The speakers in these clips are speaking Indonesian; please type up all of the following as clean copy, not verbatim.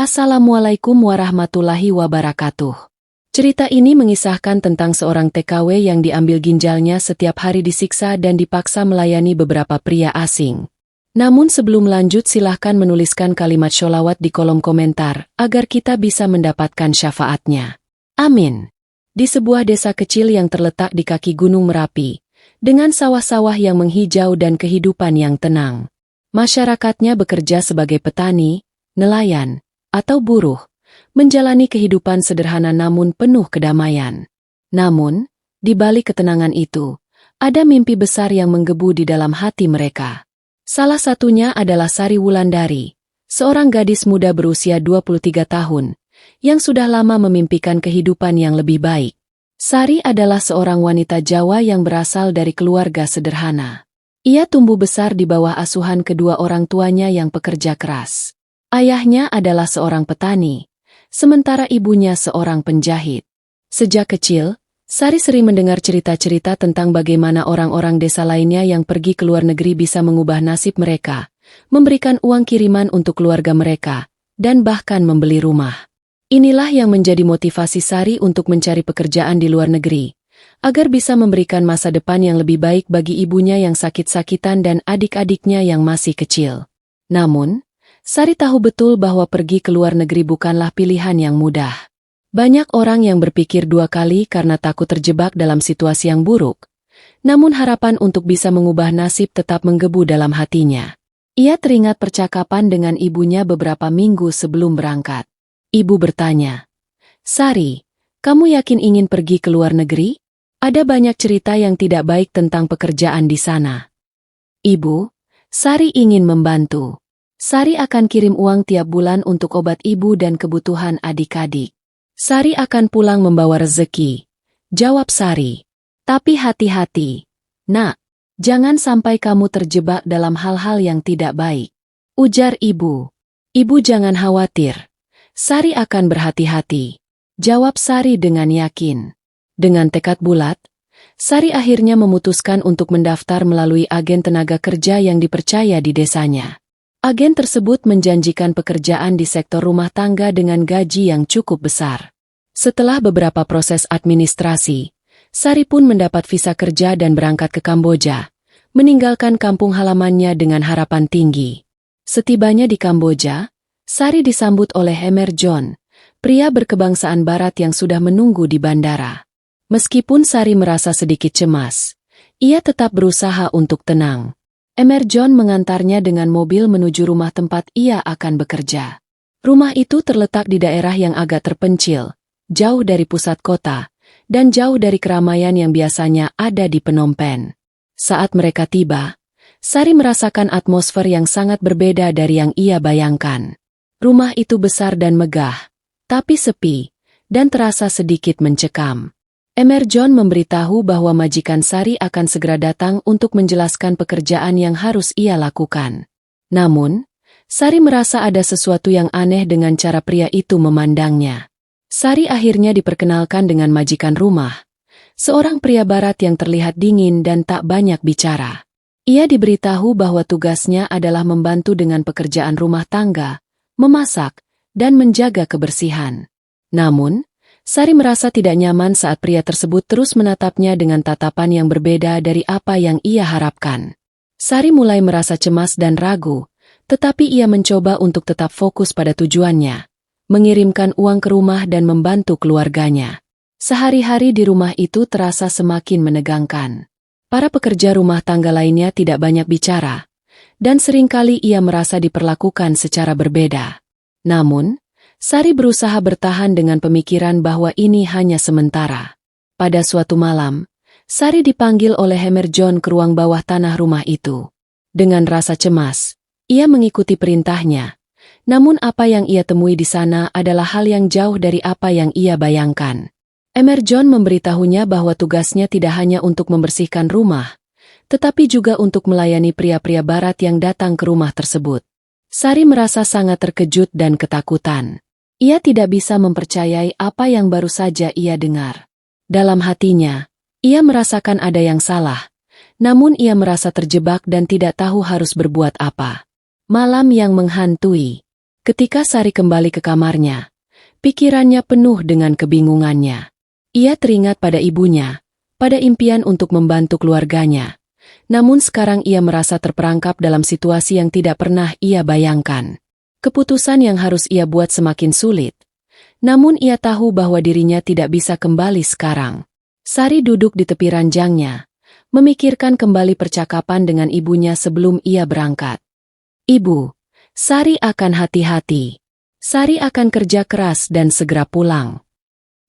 Assalamualaikum warahmatullahi wabarakatuh. Cerita ini mengisahkan tentang seorang TKW yang diambil ginjalnya setiap hari disiksa dan dipaksa melayani beberapa pria asing. Namun sebelum lanjut silahkan menuliskan kalimat sholawat di kolom komentar agar kita bisa mendapatkan syafaatnya. Amin. Di sebuah desa kecil yang terletak di kaki Gunung Merapi, dengan sawah-sawah yang menghijau dan kehidupan yang tenang. Masyarakatnya bekerja sebagai petani, nelayan, atau buruh, menjalani kehidupan sederhana namun penuh kedamaian. Namun, di balik ketenangan itu, ada mimpi besar yang menggebu di dalam hati mereka. Salah satunya adalah Sari Wulandari, seorang gadis muda berusia 23 tahun, yang sudah lama memimpikan kehidupan yang lebih baik. Sari adalah seorang wanita Jawa yang berasal dari keluarga sederhana. Ia tumbuh besar di bawah asuhan kedua orang tuanya yang pekerja keras. Ayahnya adalah seorang petani, sementara ibunya seorang penjahit. Sejak kecil, Sari sering mendengar cerita-cerita tentang bagaimana orang-orang desa lainnya yang pergi ke luar negeri bisa mengubah nasib mereka, memberikan uang kiriman untuk keluarga mereka, dan bahkan membeli rumah. Inilah yang menjadi motivasi Sari untuk mencari pekerjaan di luar negeri, agar bisa memberikan masa depan yang lebih baik bagi ibunya yang sakit-sakitan dan adik-adiknya yang masih kecil. Namun, Sari tahu betul bahwa pergi ke luar negeri bukanlah pilihan yang mudah. Banyak orang yang berpikir dua kali karena takut terjebak dalam situasi yang buruk. Namun harapan untuk bisa mengubah nasib tetap menggebu dalam hatinya. Ia teringat percakapan dengan ibunya beberapa minggu sebelum berangkat. Ibu bertanya, "Sari, kamu yakin ingin pergi ke luar negeri? Ada banyak cerita yang tidak baik tentang pekerjaan di sana." "Ibu, Sari ingin membantu. Sari akan kirim uang tiap bulan untuk obat ibu dan kebutuhan adik-adik. Sari akan pulang membawa rezeki," jawab Sari. "Tapi hati-hati, Nak, jangan sampai kamu terjebak dalam hal-hal yang tidak baik," ujar ibu. "Ibu jangan khawatir. Sari akan berhati-hati," jawab Sari dengan yakin. Dengan tekad bulat, Sari akhirnya memutuskan untuk mendaftar melalui agen tenaga kerja yang dipercaya di desanya. Agen tersebut menjanjikan pekerjaan di sektor rumah tangga dengan gaji yang cukup besar. Setelah beberapa proses administrasi, Sari pun mendapat visa kerja dan berangkat ke Kamboja, meninggalkan kampung halamannya dengan harapan tinggi. Setibanya di Kamboja, Sari disambut oleh Emerjon, pria berkebangsaan Barat yang sudah menunggu di bandara. Meskipun Sari merasa sedikit cemas, ia tetap berusaha untuk tenang. Emerjon mengantarnya dengan mobil menuju rumah tempat ia akan bekerja. Rumah itu terletak di daerah yang agak terpencil, jauh dari pusat kota, dan jauh dari keramaian yang biasanya ada di Phnom Penh. Saat mereka tiba, Sari merasakan atmosfer yang sangat berbeda dari yang ia bayangkan. Rumah itu besar dan megah, tapi sepi, dan terasa sedikit mencekam. Emerjon memberitahu bahwa majikan Sari akan segera datang untuk menjelaskan pekerjaan yang harus ia lakukan. Namun, Sari merasa ada sesuatu yang aneh dengan cara pria itu memandangnya. Sari akhirnya diperkenalkan dengan majikan rumah, seorang pria Barat yang terlihat dingin dan tak banyak bicara. Ia diberitahu bahwa tugasnya adalah membantu dengan pekerjaan rumah tangga, memasak, dan menjaga kebersihan. Namun, Sari merasa tidak nyaman saat pria tersebut terus menatapnya dengan tatapan yang berbeda dari apa yang ia harapkan. Sari mulai merasa cemas dan ragu, tetapi ia mencoba untuk tetap fokus pada tujuannya, mengirimkan uang ke rumah dan membantu keluarganya. Sehari-hari di rumah itu terasa semakin menegangkan. Para pekerja rumah tangga lainnya tidak banyak bicara, dan seringkali ia merasa diperlakukan secara berbeda. Namun, Sari berusaha bertahan dengan pemikiran bahwa ini hanya sementara. Pada suatu malam, Sari dipanggil oleh Emerjon ke ruang bawah tanah rumah itu. Dengan rasa cemas, ia mengikuti perintahnya. Namun apa yang ia temui di sana adalah hal yang jauh dari apa yang ia bayangkan. Emerjon memberitahunya bahwa tugasnya tidak hanya untuk membersihkan rumah, tetapi juga untuk melayani pria-pria Barat yang datang ke rumah tersebut. Sari merasa sangat terkejut dan ketakutan. Ia tidak bisa mempercayai apa yang baru saja ia dengar. Dalam hatinya, ia merasakan ada yang salah, namun ia merasa terjebak dan tidak tahu harus berbuat apa. Malam yang menghantui. Ketika Sari kembali ke kamarnya, pikirannya penuh dengan kebingungannya. Ia teringat pada ibunya, pada impian untuk membantu keluarganya. Namun sekarang ia merasa terperangkap dalam situasi yang tidak pernah ia bayangkan. Keputusan yang harus ia buat semakin sulit. Namun ia tahu bahwa dirinya tidak bisa kembali sekarang. Sari duduk di tepi ranjangnya, memikirkan kembali percakapan dengan ibunya sebelum ia berangkat. "Ibu, Sari akan hati-hati. Sari akan kerja keras dan segera pulang."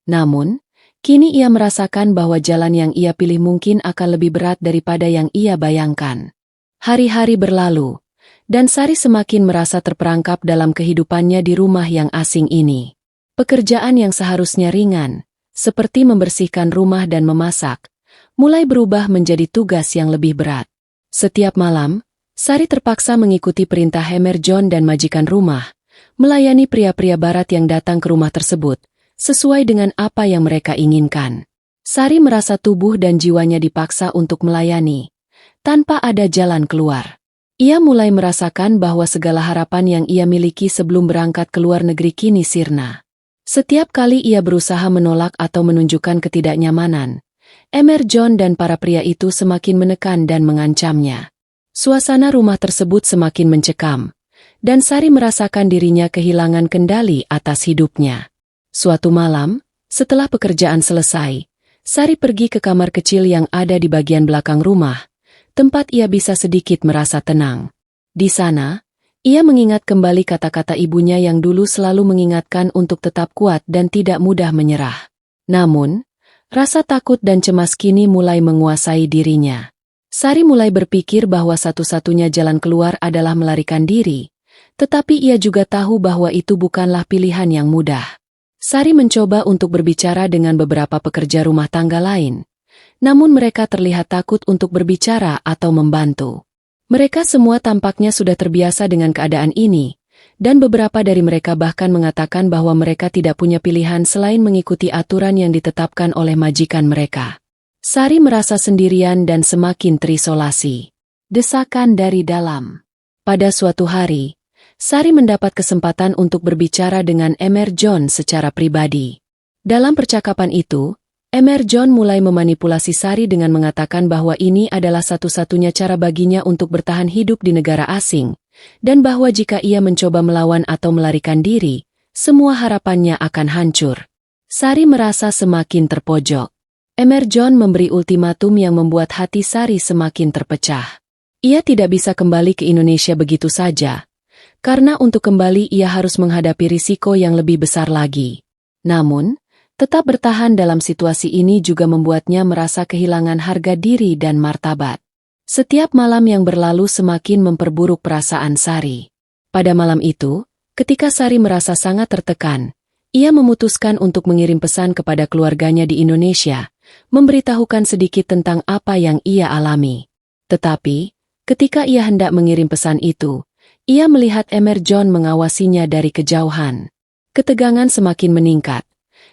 Namun, kini ia merasakan bahwa jalan yang ia pilih mungkin akan lebih berat daripada yang ia bayangkan. Hari-hari berlalu, dan Sari semakin merasa terperangkap dalam kehidupannya di rumah yang asing ini. Pekerjaan yang seharusnya ringan, seperti membersihkan rumah dan memasak, mulai berubah menjadi tugas yang lebih berat. Setiap malam, Sari terpaksa mengikuti perintah Hemer John dan majikan rumah, melayani pria-pria barat yang datang ke rumah tersebut, sesuai dengan apa yang mereka inginkan. Sari merasa tubuh dan jiwanya dipaksa untuk melayani, tanpa ada jalan keluar. Ia mulai merasakan bahwa segala harapan yang ia miliki sebelum berangkat ke luar negeri kini sirna. Setiap kali ia berusaha menolak atau menunjukkan ketidaknyamanan, Hemer John dan para pria itu semakin menekan dan mengancamnya. Suasana rumah tersebut semakin mencekam, dan Sari merasakan dirinya kehilangan kendali atas hidupnya. Suatu malam, setelah pekerjaan selesai, Sari pergi ke kamar kecil yang ada di bagian belakang rumah, tempat ia bisa sedikit merasa tenang. Di sana, ia mengingat kembali kata-kata ibunya yang dulu selalu mengingatkan untuk tetap kuat dan tidak mudah menyerah. Namun, rasa takut dan cemas kini mulai menguasai dirinya. Sari mulai berpikir bahwa satu-satunya jalan keluar adalah melarikan diri, tetapi ia juga tahu bahwa itu bukanlah pilihan yang mudah. Sari mencoba untuk berbicara dengan beberapa pekerja rumah tangga lain, namun mereka terlihat takut untuk berbicara atau membantu. Mereka semua tampaknya sudah terbiasa dengan keadaan ini, dan beberapa dari mereka bahkan mengatakan bahwa mereka tidak punya pilihan selain mengikuti aturan yang ditetapkan oleh majikan mereka. Sari merasa sendirian dan semakin terisolasi. Desakan dari dalam. Pada suatu hari, Sari mendapat kesempatan untuk berbicara dengan Hemer John secara pribadi. Dalam percakapan itu, Hemer John mulai memanipulasi Sari dengan mengatakan bahwa ini adalah satu-satunya cara baginya untuk bertahan hidup di negara asing, dan bahwa jika ia mencoba melawan atau melarikan diri, semua harapannya akan hancur. Sari merasa semakin terpojok. Hemer John memberi ultimatum yang membuat hati Sari semakin terpecah. Ia tidak bisa kembali ke Indonesia begitu saja, karena untuk kembali ia harus menghadapi risiko yang lebih besar lagi. Namun, tetap bertahan dalam situasi ini juga membuatnya merasa kehilangan harga diri dan martabat. Setiap malam yang berlalu semakin memperburuk perasaan Sari. Pada malam itu, ketika Sari merasa sangat tertekan, ia memutuskan untuk mengirim pesan kepada keluarganya di Indonesia, memberitahukan sedikit tentang apa yang ia alami. Tetapi, ketika ia hendak mengirim pesan itu, ia melihat Hemer John mengawasinya dari kejauhan. Ketegangan semakin meningkat,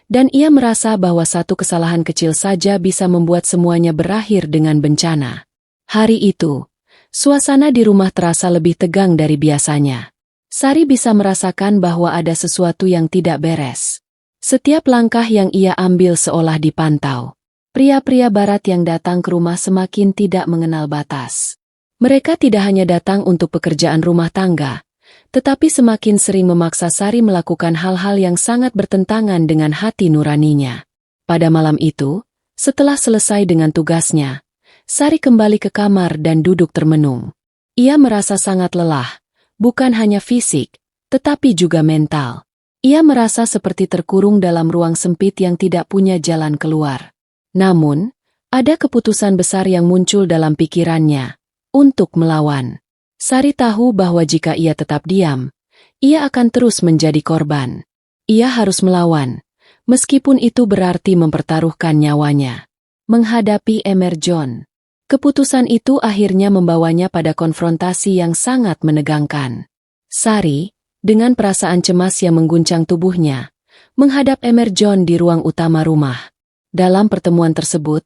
dan ia merasa bahwa satu kesalahan kecil saja bisa membuat semuanya berakhir dengan bencana. Hari itu, suasana di rumah terasa lebih tegang dari biasanya. Sari bisa merasakan bahwa ada sesuatu yang tidak beres. Setiap langkah yang ia ambil seolah dipantau. Pria-pria barat yang datang ke rumah semakin tidak mengenal batas. Mereka tidak hanya datang untuk pekerjaan rumah tangga, tetapi semakin sering memaksa Sari melakukan hal-hal yang sangat bertentangan dengan hati nuraninya. Pada malam itu, setelah selesai dengan tugasnya, Sari kembali ke kamar dan duduk termenung. Ia merasa sangat lelah, bukan hanya fisik, tetapi juga mental. Ia merasa seperti terkurung dalam ruang sempit yang tidak punya jalan keluar. Namun, ada keputusan besar yang muncul dalam pikirannya, untuk melawan. Sari tahu bahwa jika ia tetap diam, ia akan terus menjadi korban. Ia harus melawan, meskipun itu berarti mempertaruhkan nyawanya. Menghadapi Hemer John. Keputusan itu akhirnya membawanya pada konfrontasi yang sangat menegangkan. Sari, dengan perasaan cemas yang mengguncang tubuhnya, menghadap Hemer John di ruang utama rumah. Dalam pertemuan tersebut,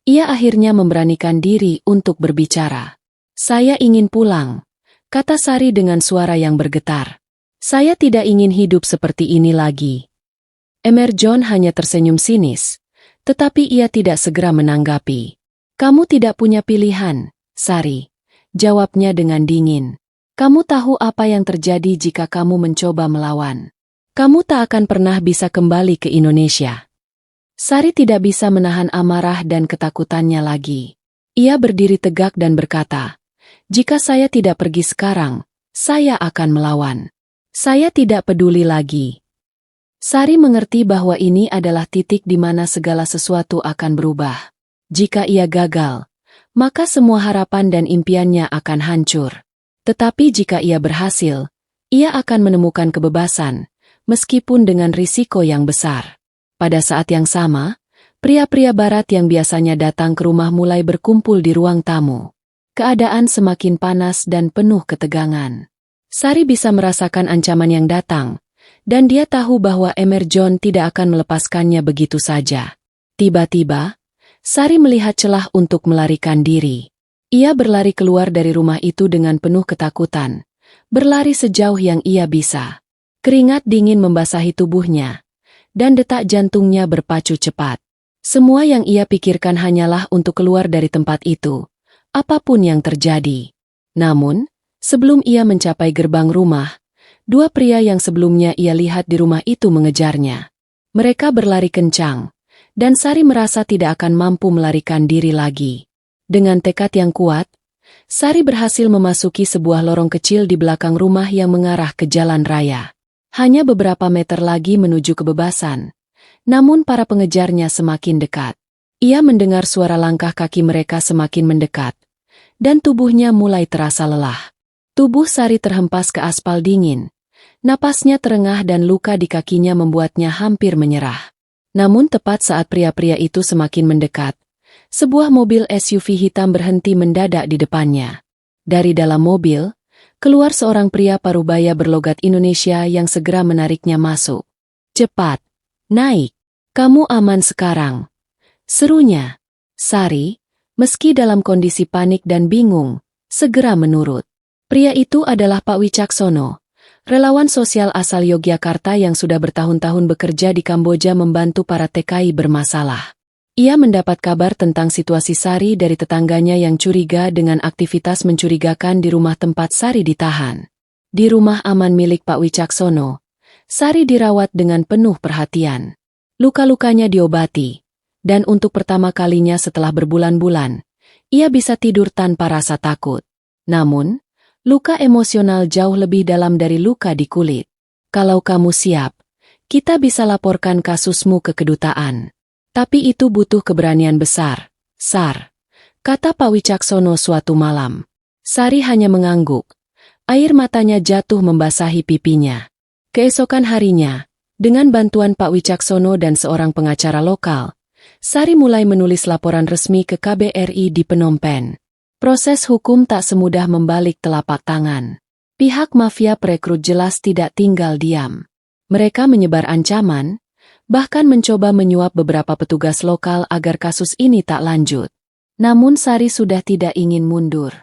ia akhirnya memberanikan diri untuk berbicara. "Saya ingin pulang," kata Sari dengan suara yang bergetar. Saya tidak ingin hidup seperti ini lagi. Emerson hanya tersenyum sinis, tetapi ia tidak segera menanggapi. Kamu tidak punya pilihan, Sari, jawabnya dengan dingin. Kamu tahu apa yang terjadi jika kamu mencoba melawan. Kamu tak akan pernah bisa kembali ke Indonesia. Sari tidak bisa menahan amarah dan ketakutannya lagi. Ia berdiri tegak dan berkata, jika saya tidak pergi sekarang, saya akan melawan. Saya tidak peduli lagi. Sari mengerti bahwa ini adalah titik di mana segala sesuatu akan berubah. Jika ia gagal, maka semua harapan dan impiannya akan hancur. Tetapi jika ia berhasil, ia akan menemukan kebebasan, meskipun dengan risiko yang besar. Pada saat yang sama, pria-pria barat yang biasanya datang ke rumah mulai berkumpul di ruang tamu. Keadaan semakin panas dan penuh ketegangan. Sari bisa merasakan ancaman yang datang, dan dia tahu bahwa Emerson tidak akan melepaskannya begitu saja. Tiba-tiba, Sari melihat celah untuk melarikan diri. Ia berlari keluar dari rumah itu dengan penuh ketakutan, berlari sejauh yang ia bisa. Keringat dingin membasahi tubuhnya, dan detak jantungnya berpacu cepat. Semua yang ia pikirkan hanyalah untuk keluar dari tempat itu, apapun yang terjadi. Namun, sebelum ia mencapai gerbang rumah, dua pria yang sebelumnya ia lihat di rumah itu mengejarnya. Mereka berlari kencang, dan Sari merasa tidak akan mampu melarikan diri lagi. Dengan tekad yang kuat, Sari berhasil memasuki sebuah lorong kecil di belakang rumah yang mengarah ke jalan raya. Hanya beberapa meter lagi menuju kebebasan, namun para pengejarnya semakin dekat. Ia mendengar suara langkah kaki mereka semakin mendekat, dan tubuhnya mulai terasa lelah. Tubuh Sari terhempas ke aspal dingin. Napasnya terengah dan luka di kakinya membuatnya hampir menyerah. Namun tepat saat pria-pria itu semakin mendekat, sebuah mobil SUV hitam berhenti mendadak di depannya. Dari dalam mobil, keluar seorang pria parubaya berlogat Indonesia yang segera menariknya masuk. Cepat, naik. Kamu aman sekarang, serunya. Sari, meski dalam kondisi panik dan bingung, segera menurut. Pria itu adalah Pak Wicaksono, relawan sosial asal Yogyakarta yang sudah bertahun-tahun bekerja di Kamboja membantu para TKI bermasalah. Ia mendapat kabar tentang situasi Sari dari tetangganya yang curiga dengan aktivitas mencurigakan di rumah tempat Sari ditahan. Di rumah aman milik Pak Wicaksono, Sari dirawat dengan penuh perhatian. Luka-lukanya diobati, dan untuk pertama kalinya setelah berbulan-bulan, ia bisa tidur tanpa rasa takut. Namun, luka emosional jauh lebih dalam dari luka di kulit. Kalau kamu siap, kita bisa laporkan kasusmu ke kedutaan. Tapi itu butuh keberanian besar, Sar, kata Pak Wicaksono suatu malam. Sari hanya mengangguk. Air matanya jatuh membasahi pipinya. Keesokan harinya, dengan bantuan Pak Wicaksono dan seorang pengacara lokal, Sari mulai menulis laporan resmi ke KBRI di Phnom Penh. Proses hukum tak semudah membalik telapak tangan. Pihak mafia perekrut jelas tidak tinggal diam. Mereka menyebar ancaman, bahkan mencoba menyuap beberapa petugas lokal agar kasus ini tak lanjut. Namun Sari sudah tidak ingin mundur.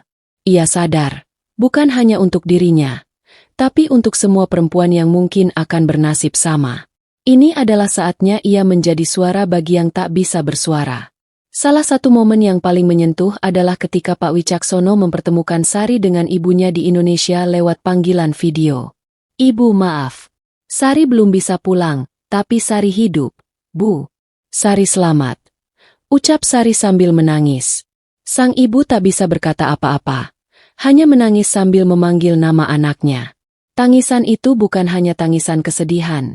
Ia sadar, bukan hanya untuk dirinya, tapi untuk semua perempuan yang mungkin akan bernasib sama. Ini adalah saatnya ia menjadi suara bagi yang tak bisa bersuara. Salah satu momen yang paling menyentuh adalah ketika Pak Wicaksono mempertemukan Sari dengan ibunya di Indonesia lewat panggilan video. Ibu, maaf. Sari belum bisa pulang, tapi Sari hidup, Bu. Sari selamat, ucap Sari sambil menangis. Sang ibu tak bisa berkata apa-apa, hanya menangis sambil memanggil nama anaknya. Tangisan itu bukan hanya tangisan kesedihan,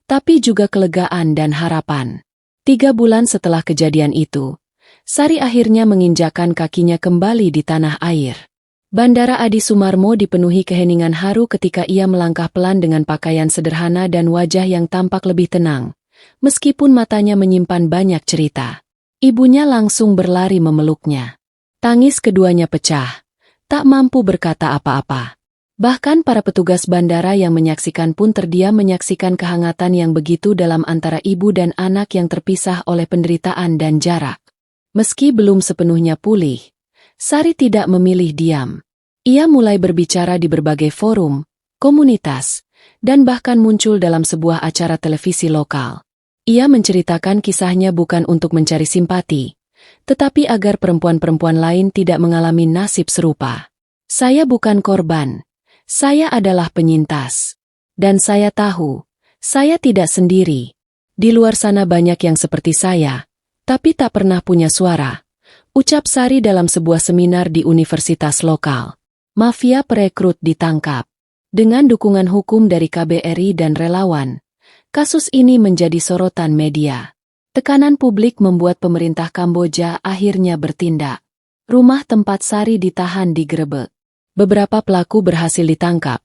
tapi juga kelegaan dan harapan. 3 bulan setelah kejadian itu, Sari akhirnya menginjakkan kakinya kembali di tanah air. Bandara Adi Sumarmo dipenuhi keheningan haru ketika ia melangkah pelan dengan pakaian sederhana dan wajah yang tampak lebih tenang, meskipun matanya menyimpan banyak cerita. Ibunya langsung berlari memeluknya. Tangis keduanya pecah, tak mampu berkata apa-apa. Bahkan para petugas bandara yang menyaksikan pun terdiam menyaksikan kehangatan yang begitu dalam antara ibu dan anak yang terpisah oleh penderitaan dan jarak. Meski belum sepenuhnya pulih, Sari tidak memilih diam. Ia mulai berbicara di berbagai forum, komunitas, dan bahkan muncul dalam sebuah acara televisi lokal. Ia menceritakan kisahnya bukan untuk mencari simpati, tetapi agar perempuan-perempuan lain tidak mengalami nasib serupa. Saya bukan korban, saya adalah penyintas. Dan saya tahu, saya tidak sendiri. Di luar sana banyak yang seperti saya, tapi tak pernah punya suara, ucap Sari dalam sebuah seminar di universitas lokal. Mafia perekrut ditangkap. Dengan dukungan hukum dari KBRI dan relawan, kasus ini menjadi sorotan media. Tekanan publik membuat pemerintah Kamboja akhirnya bertindak. Rumah tempat Sari ditahan digerebek. Beberapa pelaku berhasil ditangkap,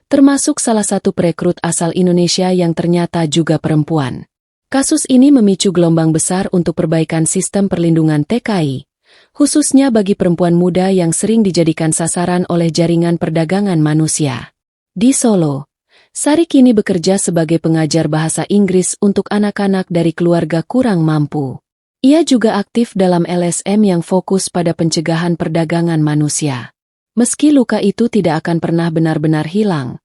termasuk salah satu perekrut asal Indonesia yang ternyata juga perempuan. Kasus ini memicu gelombang besar untuk perbaikan sistem perlindungan TKI, khususnya bagi perempuan muda yang sering dijadikan sasaran oleh jaringan perdagangan manusia. Di Solo, Sari kini bekerja sebagai pengajar bahasa Inggris untuk anak-anak dari keluarga kurang mampu. Ia juga aktif dalam LSM yang fokus pada pencegahan perdagangan manusia. Meski luka itu tidak akan pernah benar-benar hilang,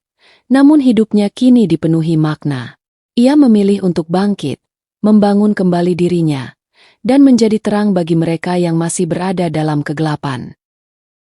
namun hidupnya kini dipenuhi makna. Ia memilih untuk bangkit, membangun kembali dirinya, dan menjadi terang bagi mereka yang masih berada dalam kegelapan.